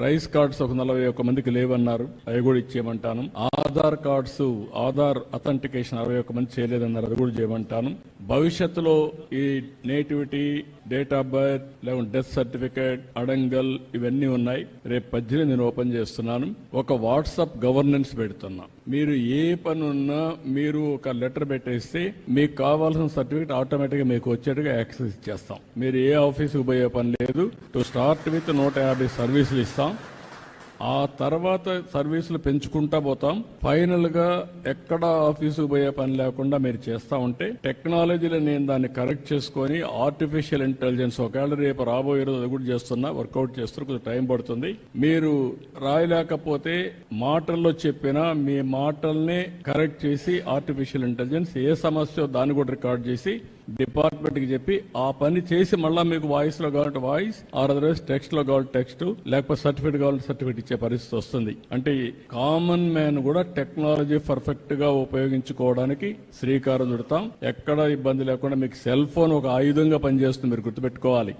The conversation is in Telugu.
రైస్ కార్డ్స్ ఒక 41 మందికి లేవన్నారు, అవి కూడా ఇచ్చేయమంటాను. ఆధార్ కార్డ్స్, ఆధార్ అథెంటికేషన్ 61 మంది చేయలేదన్నారు, అది కూడా చేయమంటాను. భవిష్యత్తులో ఈ నేటివిటీ, డేట్ ఆఫ్ బర్త్, లేకుంటే డెత్ సర్టిఫికేట్, అడంగల్ ఇవన్నీ ఉన్నాయి. రేపు 18 నేను ఓపెన్ చేస్తున్నాను. ఒక వాట్సాప్ గవర్నెన్స్ పెడుతున్నా. మీరు ఏ పని ఉన్నా మీరు ఒక లెటర్ పెట్టేస్తే మీకు కావాల్సిన సర్టిఫికేట్ ఆటోమేటిక్ గా మీకు వచ్చేట్టుగా యాక్సెస్ ఇచ్చేస్తాం. మీరు ఏ ఆఫీసుకు పోయే పని లేదు. టు స్టార్ట్ విత్ 150 సర్వీసులు ఇస్తాం. ఆ తర్వాత సర్వీసులు పెంచుకుంటా పోతాం. ఫైనల్ గా ఎక్కడ ఆఫీసుకు పోయే పని లేకుండా మీరు చేస్తా ఉంటే టెక్నాలజీలో నేను దాన్ని కరెక్ట్ చేసుకొని ఆర్టిఫిషియల్ ఇంటెలిజెన్స్ ఒకవేళ రేపు రాబోయే రోజు అది కూడా చేస్తున్నా, వర్కౌట్ చేస్తున్నా, కొంచెం టైం పడుతుంది. మీరు రాయలేకపోతే మాటల్లో చెప్పినా మీ మాటల్ని కరెక్ట్ చేసి ఆర్టిఫిషియల్ ఇంటెలిజెన్స్ ఏ సమస్య దాన్ని కూడా రికార్డ్ చేసి డిపార్ట్మెంట్ కి చెప్పి ఆ పని చేసి మళ్ళా మీకు వాయిస్ లో కావాలంటే వాయిస్, అదర్వైజ్ టెక్స్ట్ లో కావాలంటే టెక్స్ట్, లేకపోతే సర్టిఫికేట్ కావాలంటే సర్టిఫికేట్ ఇచ్చే పరిస్థితి వస్తుంది. అంటే కామన్ మ్యాన్ కూడా టెక్నాలజీ పర్ఫెక్ట్ గా ఉపయోగించుకోవడానికి శ్రీకారం చుడతాం. ఎక్కడ ఇబ్బంది లేకుండా మీకు సెల్ ఫోన్ ఒక ఆయుధంగా పనిచేస్తుంది, మీరు గుర్తుపెట్టుకోవాలి.